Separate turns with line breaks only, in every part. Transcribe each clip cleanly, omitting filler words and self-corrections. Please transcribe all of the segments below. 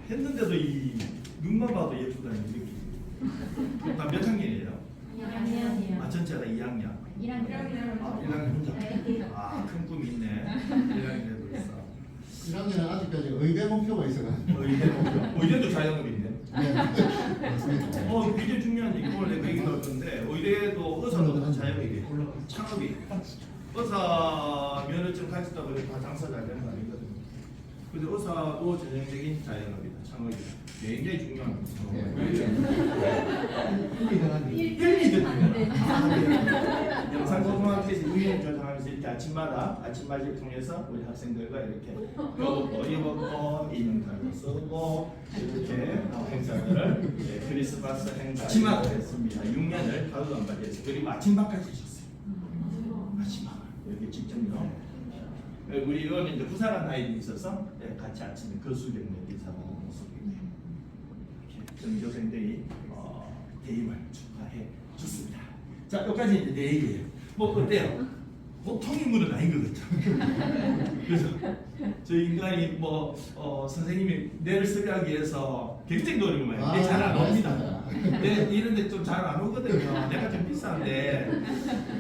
했는데도 이 눈만 봐도 예쁘다는 느낌. 다 몇 학년이에요?
2학년이요.
아 전체가 2학년.
1학년.
아 1학년 혼자. 아큰 꿈이 있네. 1학년에도 있어.
1학년은 아직까지 의대 목표가 있어가지고.
의대도 자영업인데.
네, 맞습니다.
굉장히 중요한 얘기 오늘 내가 얘기 들었는데 의대도 의사도 다 자영업이에요. 창업이. 의사 면허증 가졌다 그래 다 장사 잘 되는 거 아니거든요. 근데 의사도 전형적인 자영업이다. 창업이다. 굉장히 중요한 일리거든요. 영상 소통학교에서 유인 조정하면서 이렇게 아침마다 아침맞이를 통해서 우리 학생들과 이렇게 옷도 입었고 인형탈도 쓰고 이렇게 행사들을 크리스마스 행사 아침마다 했습니다. 6년을 하루도 안 빠졌어요. 그리고 아침밥까지 주셨어요. 아침밥 이렇게 직접요. 우리 이거는 이제 부사관 나이도 있어서 같이 아침에 거수경 인사하는 모습입니다. 전교생들이 대입을 축하해 줬습니다. 자, 여기까지 이제 내 얘기예요. 뭐 어때요? 보통 인물은 아닌 것 같죠. 그래서 저 인간이 선생님이 뇌를 쓰게 하기 위해서 굉장히 노력을 많이 해요. 근데 잘 안 옵니다. 이런데 좀 잘 안 오거든요. 내가 좀 비싼데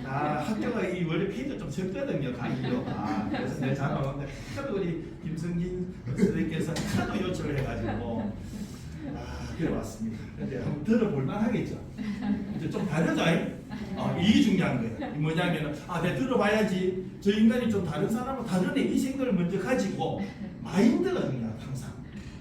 학교가 이 원래 페이지가 좀 적거든요. 강의료가. 그래서 내가 잘 안 오는데 하도 우리 김성진 선생님께서 하도 요청을 해가지고 그래 왔습니다. 근데 한번 들어볼 만하겠죠. 이제 좀 다르죠. 이게 중요한 거예요. 뭐냐면은 내가 들어봐야지. 저 인간이 좀 다른 사람은 다르네. 이 생각을 먼저 가지고 마인드가 중요해요. 항상.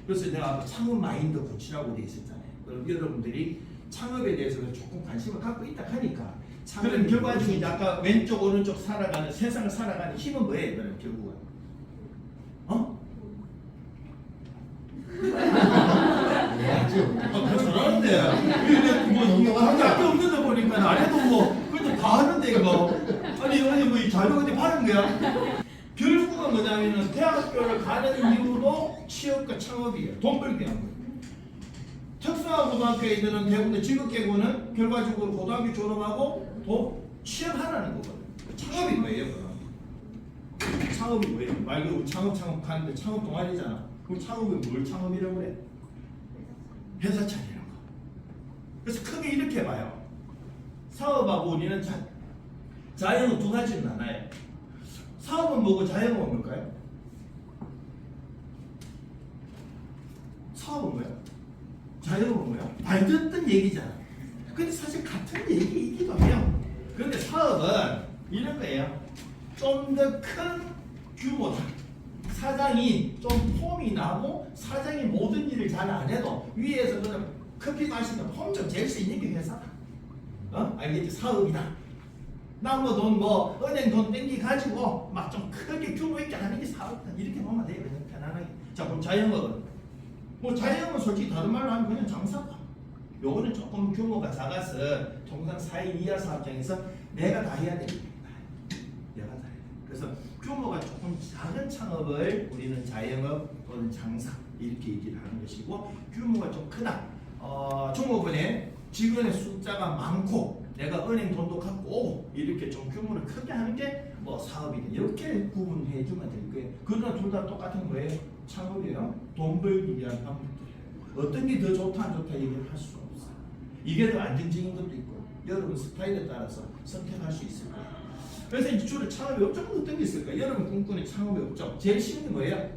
그래서 내가 창업 마인드 고치라고 돼 있었잖아요. 그럼 여러분들이 창업에 대해서는 조금 관심을 갖고 있다 하니까 그런 결과적으로 이제 아까 왼쪽 오른쪽 살아가는 세상을 살아가는 힘은 뭐예요? 그럼 결국은 잘하는데 뭐 학교 없는 데 보니까 안 해도 그것도 다 하는데 이거 아니 뭐 이 자료 어디 파는 거야? 결국은 뭐냐면은 대학교를 가는 이유도 취업과 창업이에요. 돈 벌기 위한 거예요. 특성화 고등학교에 있는 대부분의 지극계고는 결과적으로 고등학교 졸업하고 취업하라는 거거든요. 창업이 뭐예요? 그럼 창업이 뭐예요? 말 그대로 창업 하는데 창업 동아리잖아. 그럼 창업이 뭘 창업이라고 그래? 회사 차리는 거. 그래서 크게 이렇게 봐요. 사업하고 우리는 자영업 두 가지는 나눠요. 사업은 뭐고 자영업은 뭘까요? 사업은 뭐야? 자영업은 뭐야? 말 듣던 얘기잖아. 근데 사실 같은 얘기이기도 해요. 그런데 사업은 이런 거예요. 좀 더 큰 규모다. 사장이 좀 폼이 나고 사장이 모든 일을 잘 안 해도 위에서 그냥 커피 마시는 폼 좀 잴 수 있는 게 회사다. 알겠지? 사업이다. 남의 돈 은행 돈 땡기 가지고 막 좀 크게 규모 있게 하는 게 사업이다. 이렇게 보면 돼요. 그냥 편안하게. 자 그럼 자영업은 자영업은 솔직히 다른 말로 하면 그냥 장사다. 요거는 조금 규모가 작아서 통상 4인 이하 사업장에서 내가 다 해야 됩니다. 내가 다 해야 돼. 그래서 규모가 조금 작은 창업을 우리는 자영업 또는 장사 이렇게 얘기를 하는 것이고 규모가 좀 크다. 종업원에 직원의 숫자가 많고 내가 은행 돈도 갖고 오고 이렇게 좀 규모를 크게 하는 게 사업이다. 이렇게 구분해 주면 될 거예요. 그러나 둘 다 똑같은 거예요. 창업이에요. 돈 벌기 위한 방법들이에요. 어떤 게 더 좋다 안 좋다 얘기를 할 수 없어요. 이게 더 안정적인 것도 있고 여러분 스타일에 따라서 선택할 수 있을 거예요. 그래서 이제 주로 창업의 업종은 어떤 게 있을까요? 여러분 꿈꾸는 창업의 업종 제일 쉬운 게 뭐예요?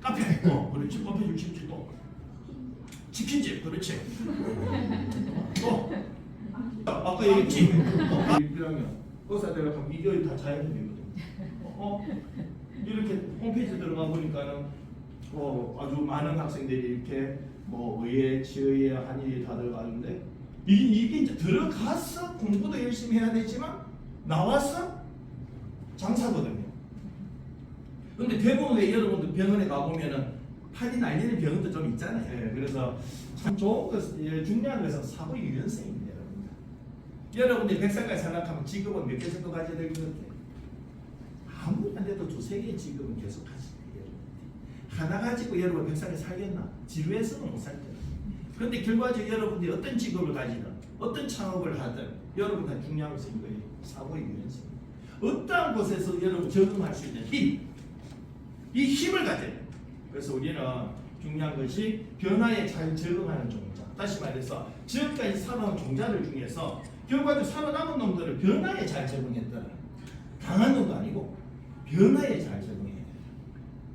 카페. 그렇지. 카페 줄집지 또 치킨집. 그렇지. 또 아까 얘기했지. 1학년 의사대가 가면 이게 다 자연적이거든. 이렇게 홈페이지 들어가 보니까는 아주 많은 학생들이 이렇게 의예, 치의에, 한의에 다 들어가는데 이게 이제 들어가서 공부도 열심히 해야 되지만 나와서 장사거든요. 근데 대부분 왜 여러분들 병원에 가보면은 팔이 날리는 병원도 좀 있잖아요. 그래서 참 좋은 것, 중요한 것은 사고 유연성입니다. 여러분들이 100살까지 생각하면 직업은 몇 개 정도 가져야 될 것 같아요? 아무리 안 돼도 2-3개의 직업은 계속 하시네요. 하나 가지고 여러분 100살에 살겠나? 지루해서는 못 살 거예요. 그런데 결과적으로 여러분들이 어떤 직업을 가지든 어떤 창업을 하든 여러분 다 중요한 것은 이거예요. 사고의 유연성. 어떠한 곳에서 여러분 적응할 수 있는 힘, 이 힘을 가져야 돼요. 그래서 우리는 중요한 것이 변화에 잘 적응하는 종자. 다시 말해서 지금까지 살아온 종자들 중에서 결과적으로 살아남은 놈들은 변화에 잘 적응했더라. 강한 놈도 아니고 변화에 잘 적응해야 돼.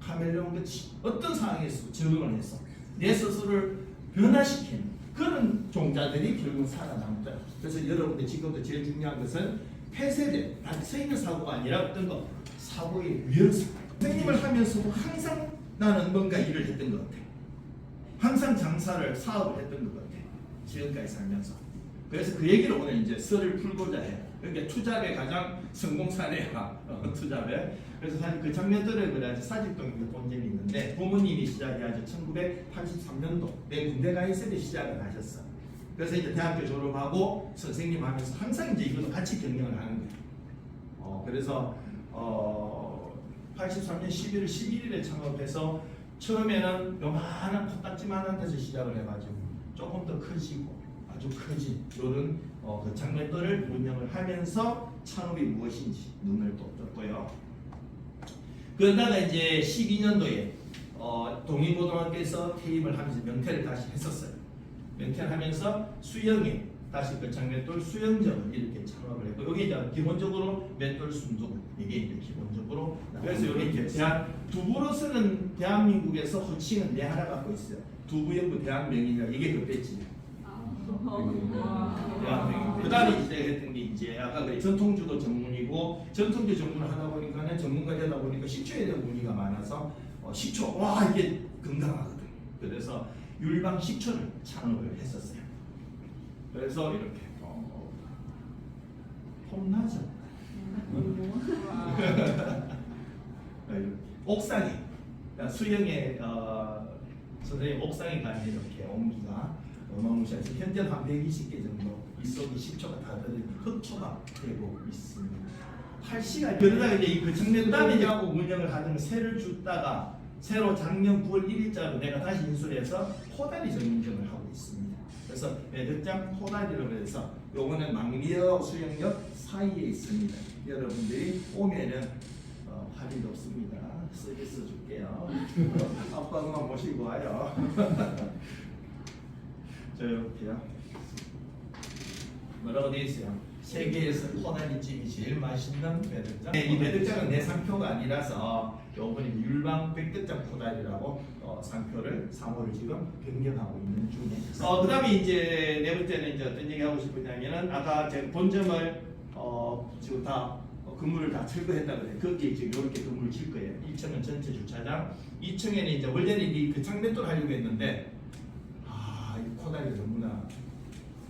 카멜레온 같이 어떤 상황에서 적응을 해서 내 스스로를 변화시키는 그런 종자들이 결국 살아남더라. 그래서 여러분들 지금도 제일 중요한 것은 폐쇄된 단지 서 있는 사고가 아니라 어떤 거 사고의 유연성. 선생님을 하면서도 항상 나는 뭔가 일을 했던 것 같아. 항상 장사를 사업을 했던 것 같아. 지금까지 살면서. 그래서 그 얘기를 오늘 이제 썰을 풀고자 해. 그러니까 투잡의 가장 성공 사례야. 투잡의. 그래서 사실 그 장면들을 그래야지 사직동에 본 적이 있는데 부모님이 시작해야지 1983년도 내 군대 가 있을 때 시작을 하셨어. 그래서 이제 대학교 졸업하고 선생님 하면서 항상 이제 이것도 같이 경영을 하는 거야. 그래서 83년 11월 11일에 창업해서 처음에는 요만한 코딱지만한 데서 시작을 해가지고 조금 더 커지고 아주 커진 이런 그 장면들을 운영을 하면서 창업이 무엇인지 눈을 또 떴고요. 그러다가 이제 12년도에 동인고등학교에서 퇴임을 하면서 명퇴를 다시 했었어요. 명퇴를 하면서 수영에 다시 그 장맷돌 수영장을 이렇게 창업을 했고 여기 이제 기본적으로 맷돌 순두부 이게 이제 기본적으로 그래서 여기 이제 두부로서는 대한민국에서 호칭은 네 하나 갖고 있어요. 두부연구 대한명이냐 이게 그 배지. 그 다음에 이제 했던 게 이제 아까 그 전통주도 전문이고 전통주 전문을 하다 보니까는 전문가 되다 보니까 식초에 대한 문의가 많아서 식초 와 이게 건강하거든. 그래서 율방 식초를 창업을 했었어요. 그래서 이렇게 폼나죠. 옥상에 수영의 선생님 옥상에 가면 이렇게 온기가 어마무시해서 현재 한 120개 정도 이속이 10초가 다 들은 흑초가 되고 있습니다. 8시간 그러다가 이제 그 장면 그다음에 이제 하고 운영을 하던 새를 줬다가 새로 작년 9월 1일자로 내가 다시 인수해서 포다리 전문점을 하고 있습니다. 그래서 매듭장 포다리로 해서 요거는 망리역 수영역 사이에 있습니다. 여러분들이 오면은 할일 없습니다. 서비스 줄게요. 아빠 엄마 모시고 와요. 저 여기요. 뭐라고 되어 있어요? 세계에서 포다리찜이 제일 맛있는 매듭장. 이 매듭장은 내 상표가 아니라서 요번에 율방 백득장 포다리라고 상표를 3호를 지금 변경하고 있는 중에. 그다음에 이제 네 번째는 이제 어떤 얘기 하고 싶으냐면은 아까 제가 본점을 지금 다 건물을 다 철거했다 그래. 거기에 지금 이렇게 건물을 질 거예요. 1층은 전체 주차장, 2층에는 이제 원래는 그 장맷돌 하려고 했는데 이 포다리 너무나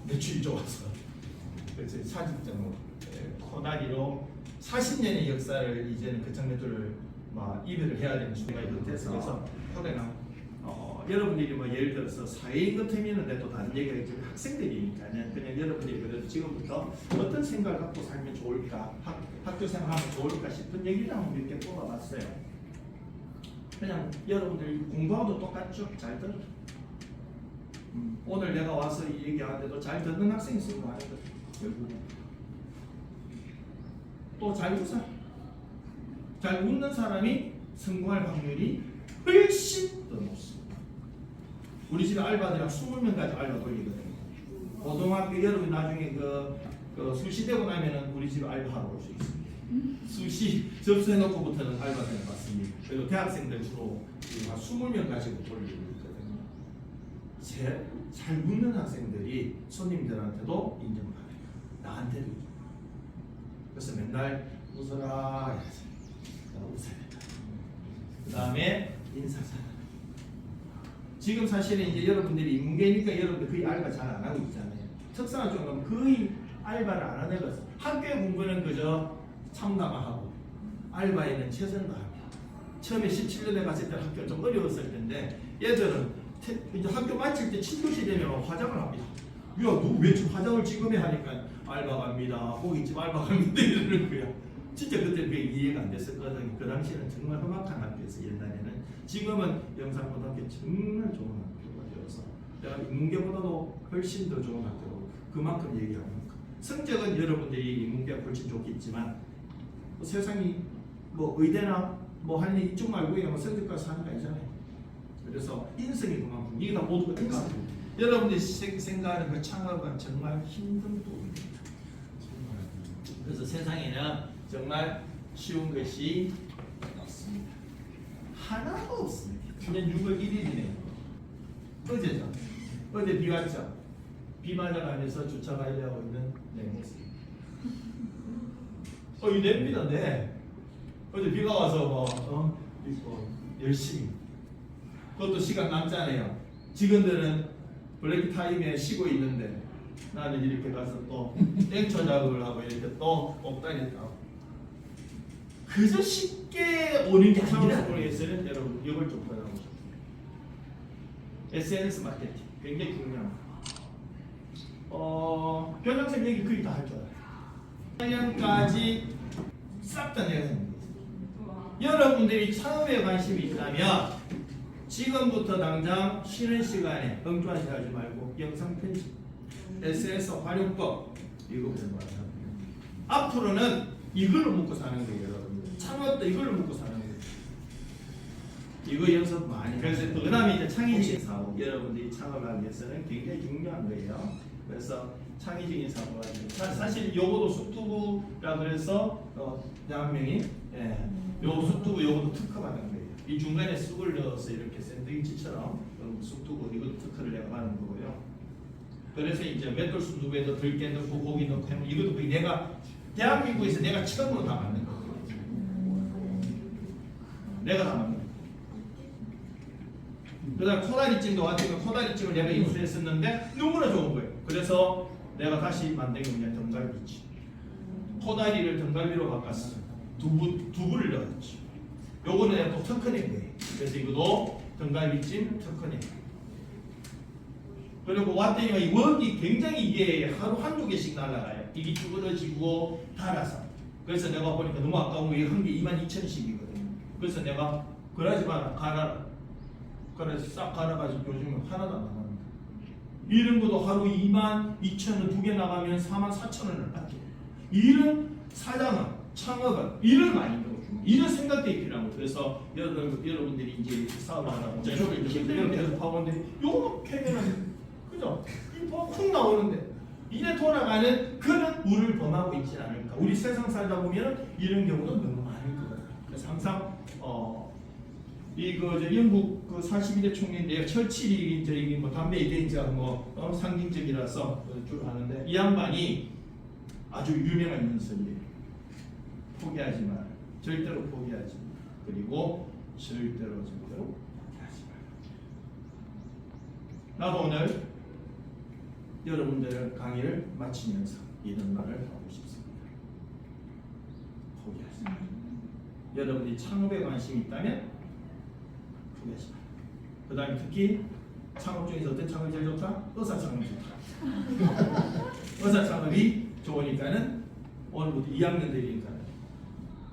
매출이 좋아서 그래서 사직장으로 포다리로 40년의 역사를 이제는 그 장맷돌을 이별을 해야 되는 순간이 됐어. 그래서 포다리가 여러분들이 뭐 예를 들어서 사회인 같으면 또 다른 얘기가 있지만 학생들이니까는 그냥 여러분들이 그래도 지금부터 어떤 생각을 갖고 살면 좋을까, 학교 생활하면 좋을까 싶은 얘기를 한번 몇 개 뽑아봤어요. 그냥 여러분들 공부하고도 똑같죠? 잘 들어. 오늘 내가 와서 이 얘기하는데도 잘 듣는 학생이 있으면 하는 거죠. 결국은 또 잘 웃어. 잘 웃는 사람이 성공할 확률이 훨씬 더 높습니다. 우리 집에 알바들이랑 20명까지 알바 돌리거든요. 고등학교 여러분 나중에 그 수시 되고 나면은 우리 집에 알바하러 올 수 있습니다. 수시 접수해놓고부터는 알바생을 받습니다. 그리고 대학생들 주로 한 20명 가지고 돌리고 있거든요. 잘 묻는 학생들이 손님들한테도 인정받아요. 나한테도. 그래서 맨날 웃어라. 웃어야 된다. 그 다음에 인사사랑. 지금 사실은 이제 여러분들이 인문계니까 여러분들 거의 알바 잘 안 하고 있잖아요. 특성화 쪽 가면 거의 알바를 안 하는 거죠. 학교 공부는 그저 참가만 하고 알바에는 최선을 다합니다. 처음에 17년에 갔을 때 학교가 좀 어려웠을 텐데 얘들은 이제 학교 마칠 때 7교시 되면 화장을 합니다. 야, 너 왜 화장을 지금 해? 하니까 알바 갑니다. 고깃집 알바 갑니다. 이러는 거야. 진짜 그때 그게 이해가 안 됐었거든요. 그 당시에는 정말 험악한 학교였어요. 옛날에는. 지금은 영산고등학교 정말 좋은 학교가 되어서 내가 인문계보다도 훨씬 더 좋은 학교로 그만큼 얘기하는 거. 성적은 여러분들이 인문계가 훨씬 좋겠지만 세상이 뭐 의대나 뭐 하는 이쪽 말고 그냥 성적까지 사는 거 아니잖아요. 그래서 인성이 그만큼 이게 다 모두가 인성. 여러분들이 생각하는 그 창업은 정말 힘든 부분입니다. 그래서 세상에는 정말 쉬운 것이 없습니다. 하나도 없습니다. 오늘 6월 1일이네요. 어제죠. 어제 비 왔죠. 비 맞아가면서 주차 관리하고 있는 내 모습. 이 냅니다, 네. 어제 비가 와서 열심히. 그것도 시간 남잖아요. 직원들은 블랙 타임에 쉬고 있는데 나는 이렇게 가서 또 땡초 작업을 하고 이렇게 또 옥다리 따고. 그저 쉽게 오는 게 아니라 에서는 여러분 이걸 좀 보여주고 SNS 마케팅 굉장히 중요합니다. 변형생 얘기 거의 다 할 줄 알아요. 작년까지 싹 다 내가 했는 거예요. 여러분들이 창업에 관심이 있다면 지금부터 당장 쉬는 시간에 엉뚱한 짓 하지 말고 영상 편집, SNS 활용법 이거 공부하세요. 앞으로는 이걸로 먹고 사는 거예요, 여러분들. 창업도 이걸로 먹고 사는 거예요. 이거 연습 많이. 그래서 그 다음에 이제 창의적인 사업. 여러분들이 창업하기 위해서는 굉장히 중요한 거예요. 그래서 창의적인 사업을 하죠. 사실 요거도 쑥두부라 그래서 한 명이 요 쑥두부 요거도 특허받은 거예요. 이 중간에 쑥을 넣어서 이렇게 샌드위치처럼 쑥두부 이것도 특허를 내가 받은 거고요. 그래서 이제 맷돌 쑥두부에도 들깨 넣고 고기 넣고 하면 이것도 거의 내가 대한민국에서 내가 처음으로 다 만든 거예요. 내가 다 만든 거예요. 그다음 코다리찜도 같은 코다리찜을 내가 인수했었는데 너무나 좋은 거예요. 그래서 내가 다시 만든 게 뭐냐, 등갈비찜. 코다리를 등갈비로 바꿨어. 두부를 넣었지. 요거는 내가 또 특허낸 거예요. 그래서 이것도 등갈비찜 특허낸 거예요. 그리고 왔더니 이 웍이 굉장히 이게 하루 한두 개씩 날아가요. 이게 쭈그러지고 달아서. 그래서 내가 보니까 너무 아까운 거 이게 한 개 22,000원씩이거든요. 그래서 내가 그러지 마라, 갈아라. 그래서 싹 갈아가지고 요즘은 하나도 안 나갑니다. 이런 것도 하루 22,000원 두 개 나가면 44,000원을 받게. 이런 사장은, 창업은 일을 많이 넣어줍니다. 이런 생각들이 필요한 거예요. 그래서 여러분들이 이제 사업을 하다 보면 힘들면 계속 파고는데 요거 캐면은 그죠? 훅 나오는데 이래 돌아가는 그런 우를 범하고 있지 않을까. 우리 세상 살다 보면 이런 경우도 너무 많을 거예요. 그래서 항상 영국 그 42대 총리인데요. 철칠이 저희 뭐 담배 이대자 상징적이라서 주로 하는데 이 양반이 아주 유명한 연설이에요. 포기하지 마라. 절대로 포기하지 마라. 그리고 절대로 포기하지 마라. 나도 오늘 여러분들 강의를 마치면서 이런 말을 하고 싶습니다. 포기하지 마라. 여러분이 창업에 관심이 있다면 포기하지 마라. 그 다음에 특히 창업 중에서 어떤 창업이 제일 좋다? 의사 창업이 좋다. 의사 창업이 좋으니까는 오늘부터 2학년 되니까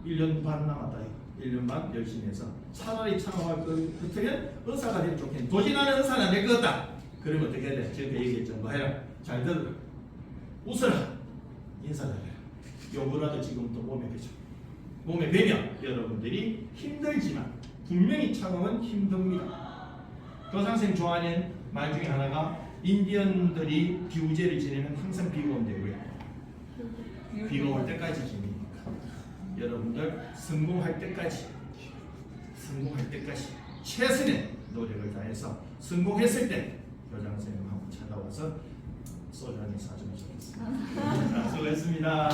1년 반 남았다. 1년 반 열심히 해서 차라리 창업할 것 같으면 의사가 되면 좋겠네. 도저히 나는 의사는 안 될 것 같다. 그러면 어떻게 해야 돼? 지금 얘기했죠. 뭐 해라. 잘 들어라. 웃어라. 인사를 해라. 요거라도 지금부터 몸에 배죠. 몸에 배면 여러분들이 힘들지만 분명히 창업은 힘듭니다. 교장선생님 좋아하는 말 중에 하나가 인디언들이 비우제를 지내면 항상 비가 온대요. 비가 올 때까지 지내니까 여러분들 성공할 때까지 최선의 노력을 다해서 성공했을 때 교장선생님하고 찾아와서 소주 한잔 사주면 좋겠습니다. 수고했습니다.